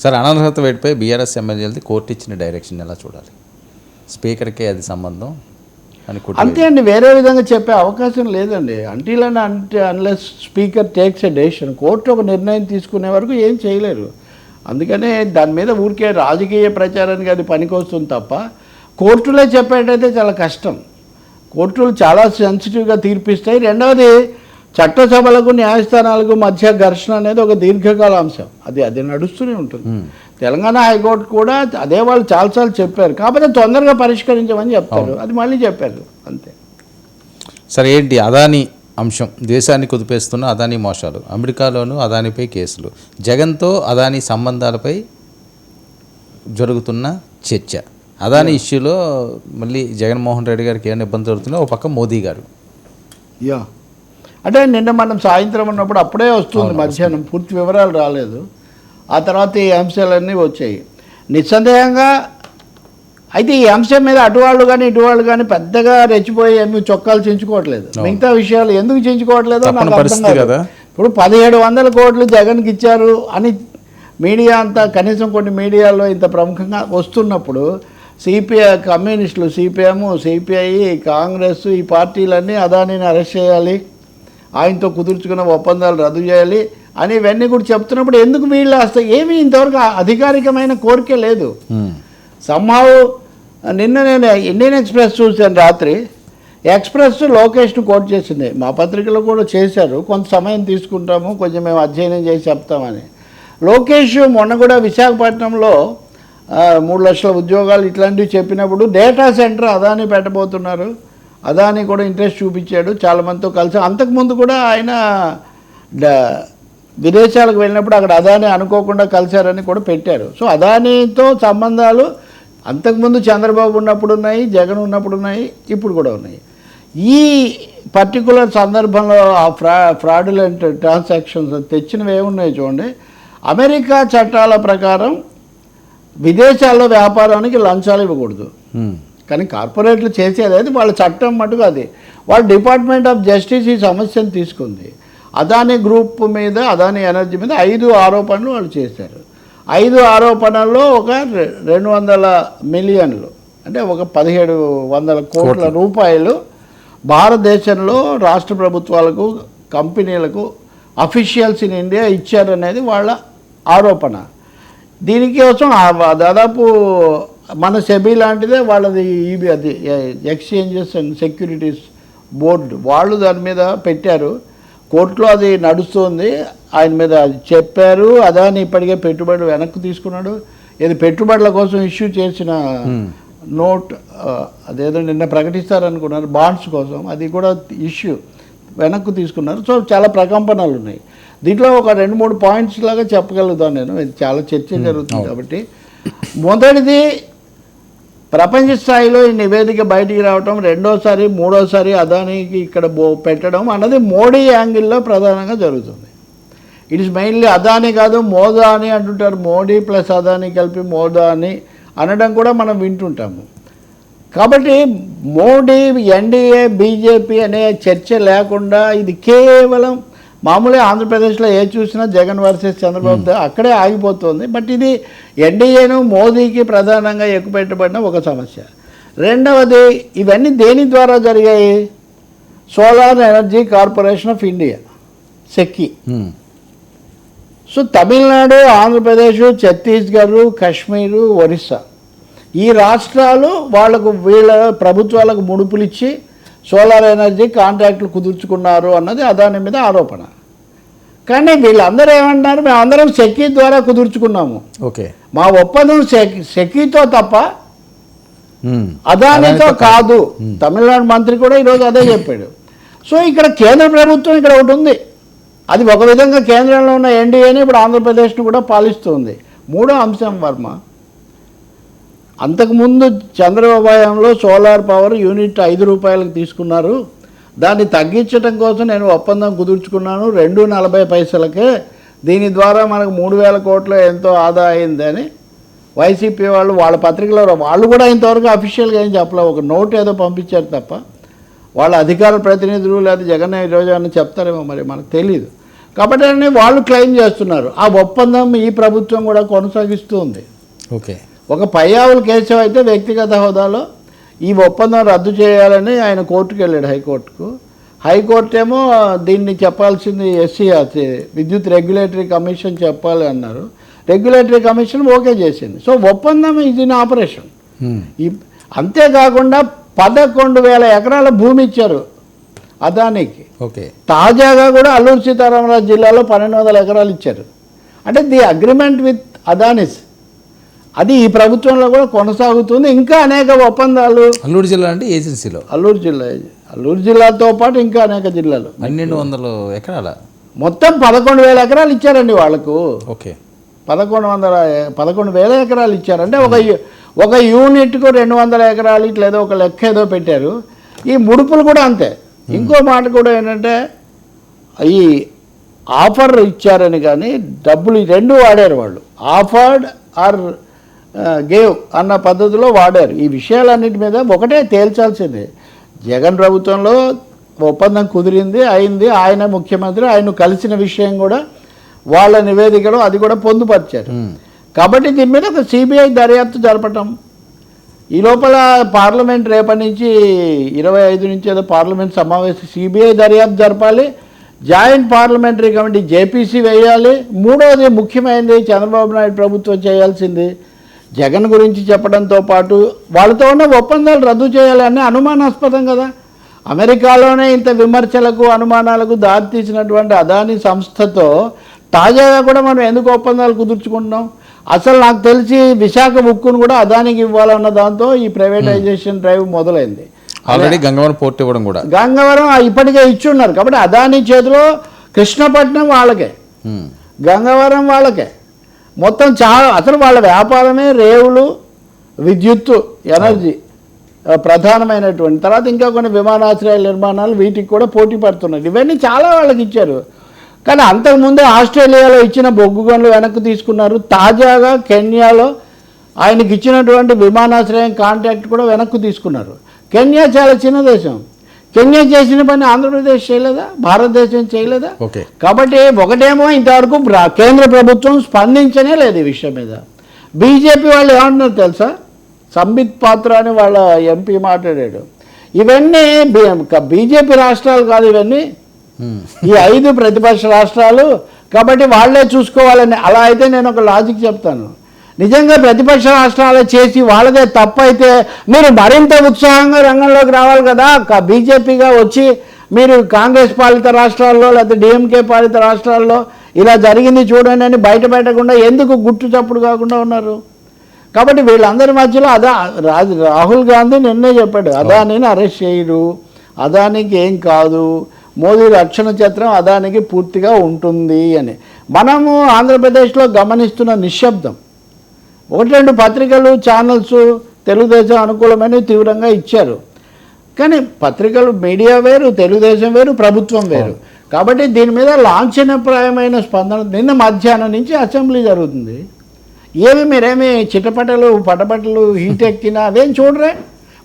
Sir, అనర్హత వేటుపై BRS ఎమ్మెల్యేలది court ఇచ్చిన direction ఎలా చూడాలి? స్పీకర్కే అది సంబంధం అని అంతే అండి, వేరే విధంగా చెప్పే అవకాశం లేదండి. Unless speaker takes a decision. Court ఒక నిర్ణయం తీసుకునే వరకు ఏం చేయలేరు. అందుకనే దాని మీద ఊరికే రాజకీయ ప్రచారానికి అది పనికొస్తుంది తప్ప కోర్టులే చెప్పేటైతే చాలా కష్టం. కోర్టులు చాలా సెన్సిటివ్గా తీర్పిస్తాయి. రెండవది, చట్టసభలకు న్యాయస్థానాలకు మధ్య ఘర్షణ అనేది ఒక దీర్ఘకాల అంశం. అది నడుస్తూనే ఉంటుంది. తెలంగాణ హైకోర్టు కూడా అదే వాళ్ళు చాలాసార్లు చెప్పారు. కాకపోతే తొందరగా పరిష్కరించమని చెప్తారు. అది మళ్ళీ చెప్పారు, అంతే. సరే, ఏంటి అదానీ అంశం? దేశాన్ని కుదిపేస్తున్న అదానీ మోసాలు, అమెరికాలోనూ అదానీపై కేసులు, జగన్తో అదానీ సంబంధాలపై జరుగుతున్న చర్చ, అదానీ ఇష్యూలో మళ్ళీ జగన్మోహన్ రెడ్డి గారికి ఏమైనా ఇబ్బంది జరుగుతుందో ఒక పక్క మోదీ గారు. అంటే నిన్న మనం సాయంత్రం ఉన్నప్పుడు అప్పుడే వస్తుంది, మధ్యాహ్నం పూర్తి వివరాలు రాలేదు. ఆ తర్వాత ఈ అంశాలన్నీ వచ్చాయి నిస్సందేహంగా. అయితే ఈ అంశం మీద అటువాళ్ళు కానీ ఇటువాళ్ళు కానీ పెద్దగా రెచ్చిపోయి ఏమి చొక్కాలు చించుకోవట్లేదు. మిగతా విషయాలు ఎందుకు చించుకోవట్లేదో నాకు అర్థం కాదు. ఇప్పుడు 1700 కోట్లు జగన్కి ఇచ్చారు అని మీడియా అంతా, కనీసం కొన్ని మీడియాలో ఇంత ప్రముఖంగా వస్తున్నప్పుడు సిపిఐ, కమ్యూనిస్టులు, సిపిఎం, సిపిఐ, కాంగ్రెస్, ఈ పార్టీలన్నీ అదానీని అరెస్ట్ చేయాలి, ఆయనతో కుదుర్చుకున్న ఒప్పందాలు రద్దు చేయాలి అని ఇవన్నీ కూడా చెప్తున్నప్పుడు ఎందుకు వీళ్ళు అసలు ఏమీ ఇంతవరకు అధికారికమైన కోరికే లేదు. సంహావ్ నిన్న నేను ఇండియన్ ఎక్స్ప్రెస్ చూశాను రాత్రి. ఎక్స్ప్రెస్ లోకేష్ను కోట్ చేసింది, మా పత్రికలో కూడా చేశారు. కొంత సమయం తీసుకుంటాము, కొంచెం మేము అధ్యయనం చేసి చెప్తామని. లోకేష్ మొన్న కూడా విశాఖపట్నంలో 3 లక్షల ఉద్యోగాలు ఇట్లాంటివి చెప్పినప్పుడు డేటా సెంటర్ అదానీ పెట్టబోతున్నారు, అదానీ కూడా ఇంట్రెస్ట్ చూపించాడు, చాలామందితో కలిసి. అంతకుముందు కూడా ఆయన విదేశాలకు వెళ్ళినప్పుడు అక్కడ అదానీ అనుకోకుండా కలిశారని కూడా పెట్టారు. సో అదానీతో సంబంధాలు అంతకుముందు చంద్రబాబు ఉన్నప్పుడు ఉన్నాయి, జగన్ ఉన్నప్పుడు ఉన్నాయి, ఇప్పుడు కూడా ఉన్నాయి. ఈ పర్టికులర్ సందర్భంలో ఆ ఫ్రాడులెంట్ ట్రాన్సాక్షన్స్ తెచ్చినవి ఏమున్నాయి చూడండి. అమెరికా చట్టాల ప్రకారం విదేశాల్లో వ్యాపారానికి లంచాలు ఇవ్వకూడదు, కానీ కార్పొరేట్లు చేసేది అది వాళ్ళ చట్టం మటుకు. అది వాళ్ళ డిపార్ట్మెంట్ ఆఫ్ జస్టిస్ ఈ సమస్యను తీసుకుంది. అదానీ గ్రూప్ మీద, అదానీ ఎనర్జీ మీద 5 ఆరోపణలు వాళ్ళు చేశారు. 5 ఆరోపణల్లో ఒక 200 మిలియన్లు అంటే ఒక 1700 కోట్ల రూపాయలు భారతదేశంలో రాష్ట్ర ప్రభుత్వాలకు, కంపెనీలకు, అఫీషియల్స్ ఇన్ ఇండియా ఇచ్చారనేది వాళ్ళ ఆరోపణ. దీనికోసం దాదాపు మన సెబీ లాంటిదే వాళ్ళది, అది ఎక్స్చేంజెస్ అండ్ సెక్యూరిటీస్ బోర్డు, వాళ్ళు దాని మీద పెట్టారు. కోర్టులో అది నడుస్తుంది. ఆయన మీద చెప్పారు. అదాని ఇప్పటికే పెట్టుబడులు వెనక్కి తీసుకున్నాడు. ఇది పెట్టుబడుల కోసం ఇష్యూ చేసిన నోట్, అదేదో నిన్న ప్రకటిస్తారనుకున్నారు బాండ్స్ కోసం, అది కూడా ఇష్యూ వెనక్కి తీసుకున్నారు. సో చాలా ప్రకంపనలు ఉన్నాయి. దీంట్లో ఒక 2-3 పాయింట్స్ లాగా చెప్పగలుగుతాను నేను. ఇది చాలా చర్చ జరుగుతుంది కాబట్టి. మొదటిది, ప్రపంచ స్థాయిలో ఈ నివేదిక బయటికి రావటం, రెండోసారి మూడోసారి అదానీకి ఇక్కడ పెట్టడం అన్నది మోడీ యాంగిల్లో ప్రధానంగా జరుగుతుంది. ఇట్ ఇస్ మెయిన్లీ అదానీ కాదు, మోదా అని అంటుంటారు. మోడీ ప్లస్ అదానీ కలిపి మోదా అని అనడం కూడా మనం వింటుంటాము. కాబట్టి మోడీ, ఎన్డీఏ, బీజేపీ అనే చర్చ లేకుండా ఇది కేవలం మామూలుగా ఆంధ్రప్రదేశ్లో ఏ చూసినా జగన్ వర్సెస్ చంద్రబాబు అక్కడే ఆగిపోతుంది. బట్ ఇది ఎన్డీఏను, మోదీకి ప్రధానంగా ఎక్కుపెట్టబడిన ఒక సమస్య. రెండవది, ఇవన్నీ దేని ద్వారా జరిగాయి? Solar energy corporation of India, SECI. So Tamil Nadu, Andhra Pradesh, Chhattisgarh, Kashmir, Orissa, ఈ రాష్ట్రాలు వీళ్ళ ప్రభుత్వాలకు ముడుపులు ఇచ్చి సోలార్ ఎనర్జీ కాంట్రాక్టులు కుదుర్చుకున్నారు అన్నది అదానీ మీద ఆరోపణ. కానీ వీళ్ళందరూ ఏమంటున్నారు, మేమందరం సెకీ ద్వారా కుదుర్చుకున్నాము, ఓకే, మా ఒప్పందం సెకీతో తప్ప అదానీతో కాదు. తమిళనాడు మంత్రి కూడా ఈరోజు అదే చెప్పాడు. సో ఇక్కడ కేంద్ర ప్రభుత్వం ఇక్కడ ఒకటి ఉంది, అది ఒక విధంగా కేంద్రంలో ఉన్న ఎన్డీఏని ఇప్పుడు ఆంధ్రప్రదేశ్ను కూడా పాలిస్తుంది. మూడో అంశం వర్మ, అంతకుముందు చంద్రబాబు హయాంలో సోలార్ పవర్ యూనిట్ 5 రూపాయలకు తీసుకున్నారు. దాన్ని తగ్గించడం కోసం నేను ఒప్పందం కుదుర్చుకున్నాను 2.40 పైసలకే. దీని ద్వారా మనకు 3000 కోట్లు ఎంతో ఆదా అయిందని వైసీపీ వాళ్ళు వాళ్ళ పత్రికలో, వాళ్ళు కూడా ఇంతవరకు అఫీషియల్గా ఏం చెప్పలేదు, ఒక నోట్ ఏదో పంపించారు తప్ప. వాళ్ళ అధికార ప్రతినిధులు లేదా జగన్ ఈరోజు అని చెప్తారేమో మరి, మనకు తెలియదు. కాబట్టి అని వాళ్ళు క్లెయిమ్ చేస్తున్నారు. ఆ ఒప్పందం ఈ ప్రభుత్వం కూడా కొనసాగిస్తూ ఉంది. ఓకే. ఒక పయ్యావుల కేశవ్ అయితే వ్యక్తిగత హోదాలో ఈ ఒప్పందం రద్దు చేయాలని ఆయన కోర్టుకు వెళ్ళాడు, హైకోర్టుకు. హైకోర్టు ఏమో దీన్ని చెప్పాల్సింది ఎస్సీఆర్సీ విద్యుత్ రెగ్యులేటరీ కమిషన్ చెప్పాలి అన్నారు. రెగ్యులేటరీ కమిషన్ ఓకే చేసింది. సో ఒప్పందం ఇది ఇన్ ఆపరేషన్. అంతేకాకుండా 11,000 ఎకరాల భూమి ఇచ్చారు అదానికి. ఓకే. తాజాగా కూడా అల్లూరు సీతారామరాజు జిల్లాలో 1,200 ఎకరాలు ఇచ్చారు. అంటే ది అగ్రిమెంట్ విత్ అదానిస్ అది ఈ ప్రభుత్వంలో కూడా కొనసాగుతుంది. ఇంకా అనేక ఒప్పందాలు. అల్లూరు జిల్లా అంటే ఏజెన్సీలో అల్లూరు జిల్లాతో పాటు ఇంకా అనేక జిల్లాలు 1,200 ఎకరాల మొత్తం 11,000 ఎకరాలు ఇచ్చారండి వాళ్ళకు. ఓకే. 11,000 ఎకరాలు ఇచ్చారంటే ఒక యూనిట్కు 200 ఎకరాలు ఇట్లా ఏదో ఒక లెక్క ఏదో పెట్టారు. ఈ ముడుపులు కూడా అంతే. ఇంకో మాట కూడా ఏంటంటే ఈ ఆఫర్ ఇచ్చారని కానీ డబ్బులు రెండు వాడారు వాళ్ళు. ఆఫర్డ్ ఆర్ గేవ్ అన్న పద్ధతిలో వాడారు. ఈ విషయాలన్నిటి మీద ఒకటే తేల్చాల్సిందే. జగన్ ప్రభుత్వంలో ఒప్పందం కుదిరింది, అయింది. ఆయన ముఖ్యమంత్రి, ఆయన కలిసిన విషయం కూడా వాళ్ళ నివేదికలో అది కూడా పొందుపరిచారు. కాబట్టి దీని మీద ఒక సిబిఐ దర్యాప్తు జరపటం. ఈ లోపల పార్లమెంట్ రేపటి నుంచి 25 నుంచి ఏదో పార్లమెంట్ సమావేశం సిబిఐ దర్యాప్తు జరపాలి. జాయింట్ పార్లమెంటరీ కమిటీ జేపీసీ వేయాలి. మూడవది ముఖ్యమైనది చంద్రబాబు నాయుడు ప్రభుత్వం చేయాల్సింది జగన్ గురించి చెప్పడంతో పాటు వాళ్ళతో ఉన్న ఒప్పందాలు రద్దు చేయాలని అనుమానాస్పదం కదా. అమెరికాలోనే ఇంత విమర్శలకు అనుమానాలకు దారితీసినటువంటి అదానీ సంస్థతో తాజాగా కూడా మనం ఎందుకు ఒప్పందాలు కుదుర్చుకుంటున్నాం? అసలు నాకు తెలిసి విశాఖ ఉక్కును కూడా అదానికి ఇవ్వాలన్న దాంతో ఈ ప్రైవేటైజేషన్ డ్రైవ్ మొదలైంది. ఆల్రెడీ గంగవరం పోర్ట్ ఇవ్వడం కూడా గంగవరం ఇప్పటికే ఇచ్చున్నారు. కాబట్టి అదానీ చేతిలో కృష్ణపట్నం వాళ్ళకే, గంగవరం వాళ్ళకే. మొత్తం అసలు వాళ్ళ వ్యాపారమే రేవులు, విద్యుత్తు, ఎనర్జీ ప్రధానమైనటువంటి. తర్వాత ఇంకా కొన్ని విమానాశ్రయాల నిర్మాణాలు వీటికి కూడా పోటీ పడుతున్నాయి. ఇవన్నీ చాలా వాళ్ళకి ఇచ్చారు. కానీ అంతకుముందే ఆస్ట్రేలియాలో ఇచ్చిన బొగ్గు గనులు వెనక్కి తీసుకున్నారు. తాజాగా కెన్యాలో ఆయనకి ఇచ్చినటువంటి విమానాశ్రయం కాంట్రాక్ట్ కూడా వెనక్కి తీసుకున్నారు. కెన్యా చాలా చిన్న దేశం. కెన్యా చేసిన పని ఆంధ్రప్రదేశ్ చేయలేదా? భారతదేశం చేయలేదా? కాబట్టి ఒకటేమో ఇంతవరకు కేంద్ర ప్రభుత్వం స్పందించనే లేదు ఈ విషయం మీద. బీజేపీ వాళ్ళు ఏమంటున్నారు తెలుసా? సంబిత్ పాత్ర అని వాళ్ళ ఎంపీ మాట్లాడాడు. ఇవన్నీ బీజేపీ రాష్ట్రాలు కాదు, ఇవన్నీ ఈ 5 ప్రతిపక్ష రాష్ట్రాలు. కాబట్టి వాళ్ళే చూసుకోవాలని. అలా అయితే నేను ఒక లాజిక్ చెప్తాను. నిజంగా ప్రతిపక్ష రాష్ట్రాలే చేసి వాళ్ళదే తప్పు అయితే మీరు మరింత ఉత్సాహంగా రంగంలోకి రావాలి కదా. బీజేపీగా వచ్చి మీరు కాంగ్రెస్ పాలిత రాష్ట్రాల్లో లేకపోతే డిఎంకే పాలిత రాష్ట్రాల్లో ఇలా జరిగింది చూడండి అని బయట పెట్టకుండా ఎందుకు గుట్టు చప్పుడు కాకుండా ఉన్నారు? కాబట్టి వీళ్ళందరి మధ్యలో రాహుల్ గాంధీ నిన్నే చెప్పాడు, అదానీని అరెస్ట్ చేయరు, అదానికి ఏం కాదు, మోదీ రక్షణ చట్రం అదానికి పూర్తిగా ఉంటుంది అని. మనము ఆంధ్రప్రదేశ్లో గమనిస్తున్న నిశ్శబ్దం. 1-2 పత్రికలు, ఛానల్స్ తెలుగుదేశం అనుకూలమైన తీవ్రంగా ఇచ్చారు. కానీ పత్రికలు, మీడియా వేరు, తెలుగుదేశం వేరు, ప్రభుత్వం వేరు. కాబట్టి దీని మీద లాంఛనప్రాయమైన స్పందన. నిన్న మధ్యాహ్నం నుంచి అసెంబ్లీ జరుగుతుంది. మీరేమి చిట్టపట్టలు పటపట్టలు హీట్ ఎక్కినా అదేం చూడరే.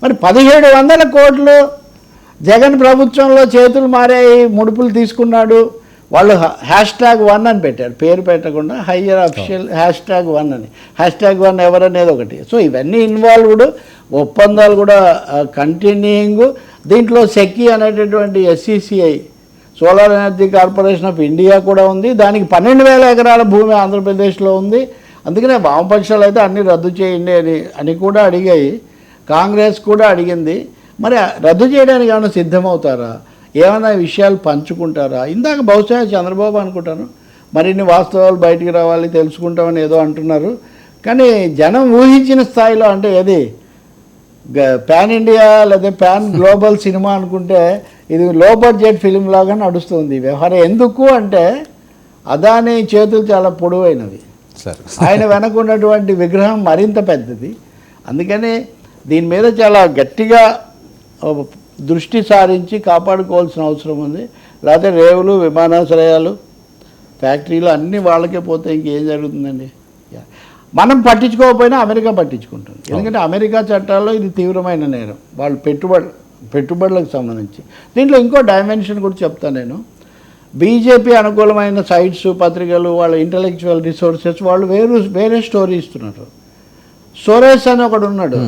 మరి 1700 కోట్లు జగన్ ప్రభుత్వంలో చేతులు మారాయి, ముడుపులు తీసుకున్నాడు. వాళ్ళు #1 అని పెట్టారు, పేరు పెట్టకుండా హయ్యర్ అఫీషియల్ #1 అని. #1 ఎవరనేది ఒకటి. సో ఇవన్నీ ఇన్వాల్వ్డ్, ఒప్పందాలు కూడా కంటిన్యూయింగ్. దీంట్లో సెకీ అనేటటువంటి SCCI solar energy corporation of India కూడా ఉంది. దానికి 12,000 ఎకరాల భూమి ఆంధ్రప్రదేశ్లో ఉంది. అందుకనే వామపక్షాలు అయితే అన్నీ రద్దు చేయండి అని కూడా అడిగాయి. కాంగ్రెస్ కూడా అడిగింది. మరి రద్దు చేయడానికి ఏమైనా సిద్ధమవుతారా? ఏమైనా విషయాలు పంచుకుంటారా? ఇందాక బహుశా చంద్రబాబు అనుకుంటాను మరిన్ని వాస్తవాలు బయటికి రావాలి, తెలుసుకుంటామని ఏదో అంటున్నారు. కానీ జనం ఊహించిన స్థాయిలో, అంటే ఏది పాన్ ఇండియా లేదా పాన్ గ్లోబల్ సినిమా అనుకుంటే ఇది లో బడ్జెట్ ఫిలిం లాగా నడుస్తుంది వ్యవహారం. ఎందుకు అంటే అదానీ చేతులు చాలా పొడవైనవి, ఆయన వెనక ఉన్నటువంటి విగ్రహం మరింత పెద్దది. అందుకని దీని మీద చాలా గట్టిగా దృష్టి సారించి కాపాడుకోవాల్సిన అవసరం ఉంది. లేకపోతే రేవులు, విమానాశ్రయాలు, ఫ్యాక్టరీలు అన్నీ వాళ్ళకే పోతే ఇంకేం జరుగుతుందండి? మనం పట్టించుకోకపోయినా అమెరికా పట్టించుకుంటుంది. ఎందుకంటే అమెరికా చట్టాల్లో ఇది తీవ్రమైన నేరం, వాళ్ళు పెట్టుబడులకు సంబంధించి. దీంట్లో ఇంకో డైమెన్షన్ కూడా చెప్తాను నేను. బీజేపీ అనుకూలమైన సైట్స్ పత్రికలు వాళ్ళ ఇంటలెక్చువల్ రిసోర్సెస్ వాళ్ళు వేరే స్టోరీ ఇస్తున్నారు. సోరేస్ అని ఒకడు ఉన్నాడు.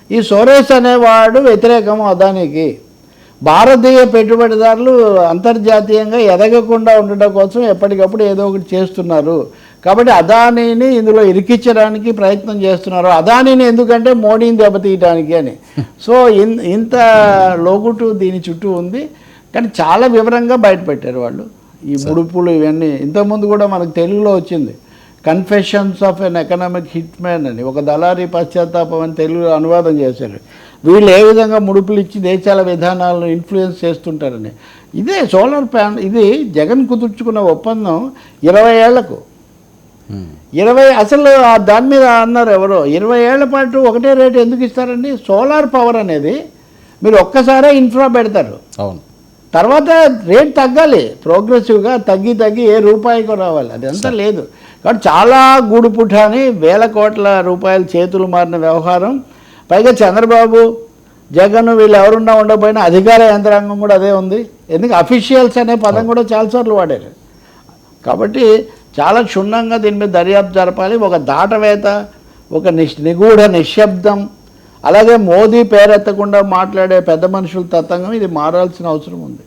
ఈ సోరేస్ అనేవాడు వ్యతిరేకం అదానికి. భారతీయ పెట్టుబడిదారులు అంతర్జాతీయంగా ఎదగకుండా ఉండడం కోసం ఎప్పటికప్పుడు ఏదో ఒకటి చేస్తున్నారు. కాబట్టి అదానీని ఇందులో ఇరికించడానికి ప్రయత్నం చేస్తున్నారు. అదానీని ఎందుకంటే మోడీని దెబ్బతీయడానికి అని. సో ఇంత లోగుటు దీని చుట్టూ ఉంది. కానీ చాలా వివరంగా బయటపెట్టారు వాళ్ళు ఈ ముడుపులు ఇవన్నీ. ఇంతకుముందు కూడా మనకు తెలుగులో వచ్చింది, confessions of an economic hit man అని, ఒక దళారీ పశ్చాత్తాపం అని తెలుగులో అనువాదం చేశారు. వీళ్ళు ఏ విధంగా ముడుపులు ఇచ్చి దేశాల విధానాలను ఇన్ఫ్లుయెన్స్ చేస్తుంటారని. ఇదే సోలార్ ప్యానల్, ఇది జగన్ కుదుర్చుకున్న ఒప్పందం 20 ఏళ్లకు. 20 అసలు దాని మీద అన్నారు ఎవరో, 20 ఏళ్ల పాటు ఒకటే రేటు ఎందుకు ఇస్తారండి? సోలార్ పవర్ అనేది మీరు ఒక్కసారే ఇన్ఫ్రా పెడతారు, అవును, తర్వాత రేట్ తగ్గాలి, ప్రోగ్రెసివ్గా తగ్గి ఏ రూపాయికో రావాలి. అదంతా లేదు. కాబట్టి చాలా గూడుపుఠాని, వేల కోట్ల రూపాయల చేతులు మారిన వ్యవహారం. పైగా చంద్రబాబు జగన్ వీళ్ళు ఎవరున్నా ఉండకపోయినా అధికార యంత్రాంగం కూడా అదే ఉంది. ఎందుకంటే అఫీషియల్స్ అనే పదం కూడా చాలాసార్లు వాడారు. కాబట్టి చాలా క్షుణ్ణంగా దీని మీద దర్యాప్తు జరపాలి. ఒక దాటవేత, ఒక నిగూఢ నిశ్శబ్దం, అలాగే మోదీ పేరెత్తకుండా మాట్లాడే పెద్ద మనుషుల తత్వంగా ఇది మారాల్సిన అవసరం ఉంది.